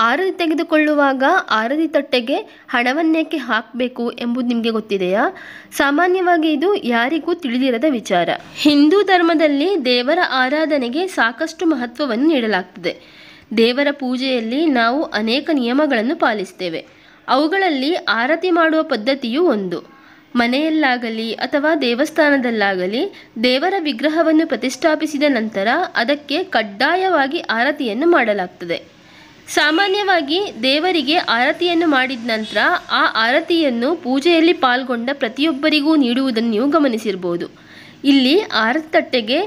ಆರತಿ ತೆಗೆದುಕೊಳ್ಳುವಾಗ ಆರತಿ ತಟ್ಟೆಗೆ ಹಣವನ್ನೇಕೆ ಹಾಕಬೇಕು ಎಂಬುದು ನಿಮಗೆ ಗೊತ್ತಿದೆಯಾ? ಸಾಮಾನ್ಯವಾಗಿ ಇದು ಯಾರಿಗೂ ತಿಳಿದಿರದ ವಿಚಾರ. ಹಿಂದೂ ಧರ್ಮದಲ್ಲಿ ದೇವರ ಆರಾಧನೆಗೆ ಸಾಕಷ್ಟು ಮಹತ್ವವನ್ನು ನೀಡಲಾಗ್ತದೆ. ದೇವರ ಪೂಜೆಯಲ್ಲಿ ನಾವು ಅನೇಕ ನಿಯಮಗಳನ್ನು ಪಾಲಿಸ್ತೇವೆ. ಅವುಗಳಲ್ಲಿ ಆರತಿ ಮಾಡುವ ಪದ್ಧತಿಯೂ ಒಂದು. ಮನೆಯಲ್ಲಾಗಲಿ ಅಥವಾ ದೇವಸ್ಥಾನದಲ್ಲಾಗಲಿ ದೇವರ ವಿಗ್ರಹವನ್ನು ಪ್ರತಿಷ್ಠಾಪಿಸಿದ ನಂತರ ಅದಕ್ಕೆ ಕಡ್ಡಾಯವಾಗಿ ಆರತಿಯನ್ನು ಮಾಡಲಾಗ್ತದೆ. ಸಾಮಾನ್ಯವಾಗಿ ದೇವರಿಗೆ ಆರತಿಯನ್ನು ಮಾಡಿದ ನಂತರ ಆ ಆರತಿಯನ್ನು ಪೂಜೆಯಲ್ಲಿ ಪಾಲ್ಗೊಂಡ ಪ್ರತಿಯೊಬ್ಬರಿಗೂ ನೀಡುವುದನ್ನು ನೀವು ಗಮನಿಸಿರ್ಬೋದು. ಇಲ್ಲಿ ಆರತಿ ತಟ್ಟೆಗೆ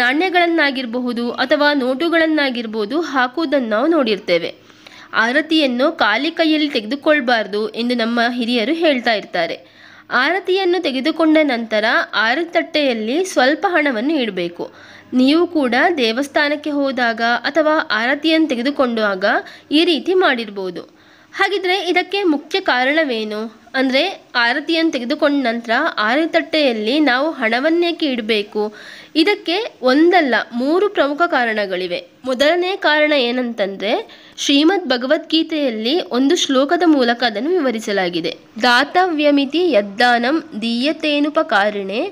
ನಾಣ್ಯಗಳನ್ನಾಗಿರಬಹುದು ಅಥವಾ ನೋಟುಗಳನ್ನಾಗಿರ್ಬೋದು ಹಾಕುವುದನ್ನು ನಾವು ನೋಡಿರ್ತೇವೆ. ಆರತಿಯನ್ನು ಖಾಲಿ ಕೈಯಲ್ಲಿ ತೆಗೆದುಕೊಳ್ಬಾರ್ದು ಎಂದು ನಮ್ಮ ಹಿರಿಯರು ಹೇಳ್ತಾ ಇರ್ತಾರೆ. ಆರತಿಯನ್ನು ತೆಗೆದುಕೊಂಡ ನಂತರ ಆರತಿ ತಟ್ಟೆಯಲ್ಲಿ ಸ್ವಲ್ಪ ಹಣವನ್ನು ಇಡಬೇಕು. ನೀವು ಕೂಡ ದೇವಸ್ಥಾನಕ್ಕೆ ಹೋದಾಗ ಅಥವಾ ಆರತಿಯನ್ನು ತೆಗೆದುಕೊಂಡಾಗ ಈ ರೀತಿ ಮಾಡಿರ್ಬೋದು. ಹಾಗಿದ್ರೆ ಇದಕ್ಕೆ ಮುಖ್ಯ ಕಾರಣವೇನು? ಅಂದರೆ ಆರತಿಯನ್ನು ತೆಗೆದುಕೊಂಡ ನಂತರ ಆರತಿ ತಟ್ಟೆಯಲ್ಲಿ ನಾವು ಹಣವನ್ನೇಕೆ ಇಡಬೇಕು? ಇದಕ್ಕೆ ಒಂದಲ್ಲ 3 ಪ್ರಮುಖ ಕಾರಣಗಳಿವೆ. ಮೊದಲನೇ ಕಾರಣ ಏನಂತಂದರೆ, ಶ್ರೀಮದ್ ಭಗವದ್ಗೀತೆಯಲ್ಲಿ ಒಂದು ಶ್ಲೋಕದ ಮೂಲಕ ಅದನ್ನು ವಿವರಿಸಲಾಗಿದೆ. ದಾತವ್ಯಮಿತಿ ಯದ್ದಾನಂ ದೀಯತೇನುಪಕಾರಿಣೆ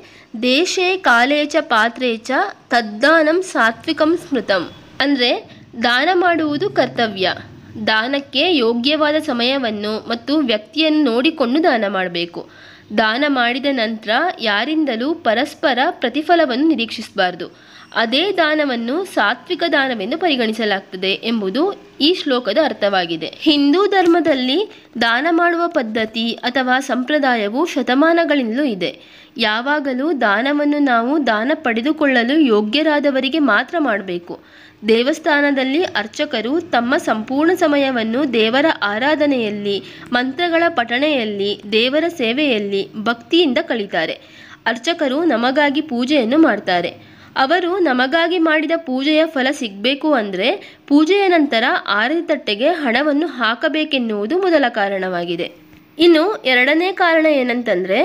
ದೇಶೇ ಕಾಲೇ ಚ ಪಾತ್ರೇ ಚ ತದ್ದಾನಂ ಸಾತ್ವಿಕಂ ಸ್ಮೃತಂ. ಅಂದರೆ ದಾನ ಮಾಡುವುದು ಕರ್ತವ್ಯ. ದಾನಕ್ಕೆ ಯೋಗ್ಯವಾದ ಸಮಯವನ್ನು ಮತ್ತು ವ್ಯಕ್ತಿಯನ್ನು ನೋಡಿಕೊಂಡು ದಾನ ಮಾಡಬೇಕು. ದಾನ ಮಾಡಿದ ನಂತರ ಯಾರಿಂದಲೂ ಪರಸ್ಪರ ಪ್ರತಿಫಲವನ್ನು ನಿರೀಕ್ಷಿಸಬಾರ್ದು. ಅದೇ ದಾನವನ್ನು ಸಾತ್ವಿಕ ದಾನವೆಂದು ಪರಿಗಣಿಸಲಾಗ್ತದೆ ಎಂಬುದು ಈ ಶ್ಲೋಕದ ಅರ್ಥವಾಗಿದೆ. ಹಿಂದೂ ಧರ್ಮದಲ್ಲಿ ದಾನ ಮಾಡುವ ಪದ್ಧತಿ ಅಥವಾ ಸಂಪ್ರದಾಯವು ಶತಮಾನಗಳಿಂದಲೂ ಇದೆ. ಯಾವಾಗಲೂ ದಾನವನ್ನು ನಾವು ದಾನ ಪಡೆದುಕೊಳ್ಳಲು ಯೋಗ್ಯರಾದವರಿಗೆ ಮಾತ್ರ ಮಾಡಬೇಕು. ದೇವಸ್ಥಾನದಲ್ಲಿ ಅರ್ಚಕರು ತಮ್ಮ ಸಂಪೂರ್ಣ ಸಮಯವನ್ನು ದೇವರ ಆರಾಧನೆಯಲ್ಲಿ, ಮಂತ್ರಗಳ ಪಠಣೆಯಲ್ಲಿ, ದೇವರ ಸೇವೆಯಲ್ಲಿ ಭಕ್ತಿಯಿಂದ ಕಳೀತಾರೆ. ಅರ್ಚಕರು ನಮಗಾಗಿ ಪೂಜೆಯನ್ನು ಮಾಡ್ತಾರೆ. ಅವರು ನಮಗಾಗಿ ಮಾಡಿದ ಪೂಜೆಯ ಫಲ ಸಿಗಬೇಕು ಅಂದರೆ ಪೂಜೆಯ ನಂತರ ಆರತಿ ತಟ್ಟೆಗೆ ಹಣವನ್ನು ಹಾಕಬೇಕೆನ್ನುವುದು ಮೊದಲ ಕಾರಣವಾಗಿದೆ. ಇನ್ನು ಎರಡನೇ ಕಾರಣ ಏನಂತಂದರೆ,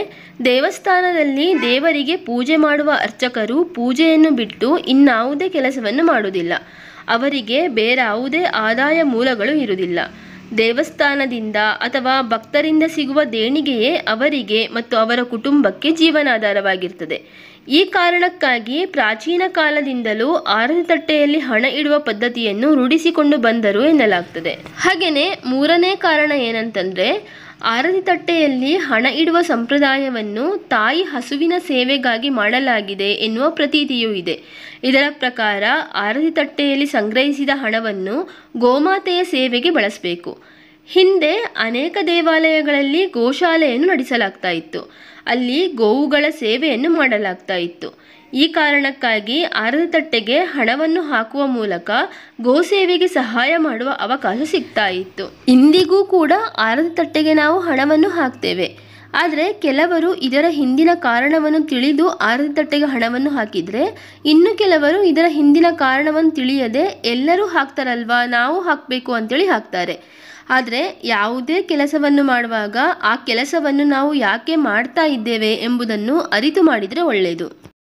ದೇವಸ್ಥಾನದಲ್ಲಿ ದೇವರಿಗೆ ಪೂಜೆ ಮಾಡುವ ಅರ್ಚಕರು ಪೂಜೆಯನ್ನು ಬಿಟ್ಟು ಇನ್ನಾವುದೇ ಕೆಲಸವನ್ನು ಮಾಡುವುದಿಲ್ಲ. ಅವರಿಗೆ ಬೇರಾವುದೇ ಆದಾಯ ಮೂಲಗಳು ಇರುವುದಿಲ್ಲ. ದೇವಸ್ಥಾನದಿಂದ ಅಥವಾ ಭಕ್ತರಿಂದ ಸಿಗುವ ದೇಣಿಗೆಯೇ ಅವರಿಗೆ ಮತ್ತು ಅವರ ಕುಟುಂಬಕ್ಕೆ ಜೀವನಾಧಾರವಾಗಿರ್ತದೆ. ಈ ಕಾರಣಕ್ಕಾಗಿ ಪ್ರಾಚೀನ ಕಾಲದಿಂದಲೂ ಆರತಿ ತಟ್ಟೆಯಲ್ಲಿ ಹಣ ಇಡುವ ಪದ್ಧತಿಯನ್ನು ರೂಢಿಸಿಕೊಂಡು ಬಂದರು ಎನ್ನಲಾಗ್ತದೆ. ಹಾಗೆಯೇ ಮೂರನೇ ಕಾರಣ ಏನಂತಂದರೆ, ಆರತಿ ತಟ್ಟೆಯಲ್ಲಿ ಹಣ ಇಡುವ ಸಂಪ್ರದಾಯವನ್ನು ತಾಯಿ ಹಸುವಿನ ಸೇವೆಗಾಗಿ ಮಾಡಲಾಗಿದೆ ಎನ್ನುವ ಪ್ರತೀತಿಯೂ ಇದೆ. ಇದರ ಪ್ರಕಾರ ಆರತಿ ತಟ್ಟೆಯಲ್ಲಿ ಸಂಗ್ರಹಿಸಿದ ಹಣವನ್ನು ಗೋಮಾತೆಯ ಸೇವೆಗೆ ಬಳಸಬೇಕು. ಹಿಂದೆ ಅನೇಕ ದೇವಾಲಯಗಳಲ್ಲಿ ಗೋಶಾಲೆಯನ್ನು ನಡೆಸಲಾಗ್ತಾ ಇತ್ತು. ಅಲ್ಲಿ ಗೋವುಗಳ ಸೇವೆಯನ್ನು ಮಾಡಲಾಗ್ತಾ ಇತ್ತು. ಈ ಕಾರಣಕ್ಕಾಗಿ ಆರತಿ ತಟ್ಟೆಗೆ ಹಣವನ್ನು ಹಾಕುವ ಮೂಲಕ ಗೋಸೇವೆಗೆ ಸಹಾಯ ಮಾಡುವ ಅವಕಾಶ ಸಿಗ್ತಾ ಇತ್ತು. ಇಂದಿಗೂ ಕೂಡ ಆರತಿ ತಟ್ಟೆಗೆ ನಾವು ಹಣವನ್ನು ಹಾಕ್ತೇವೆ. ಆದರೆ ಕೆಲವರು ಇದರ ಹಿಂದಿನ ಕಾರಣವನ್ನು ತಿಳಿದು ಆರತಿ ತಟ್ಟೆಗೆ ಹಣವನ್ನು ಹಾಕಿದರೆ, ಇನ್ನು ಕೆಲವರು ಇದರ ಹಿಂದಿನ ಕಾರಣವನ್ನು ತಿಳಿಯದೆ ಎಲ್ಲರೂ ಹಾಕ್ತಾರಲ್ವಾ, ನಾವು ಹಾಕಬೇಕು ಅಂತೇಳಿ ಹಾಕ್ತಾರೆ. ಆದರೆ ಯಾವುದೇ ಕೆಲಸವನ್ನು ಮಾಡುವಾಗ ಆ ಕೆಲಸವನ್ನು ನಾವು ಯಾಕೆ ಮಾಡ್ತಾ ಇದ್ದೇವೆ ಎಂಬುದನ್ನು ಅರಿತು ಮಾಡಿದರೆ ಒಳ್ಳೆಯದು.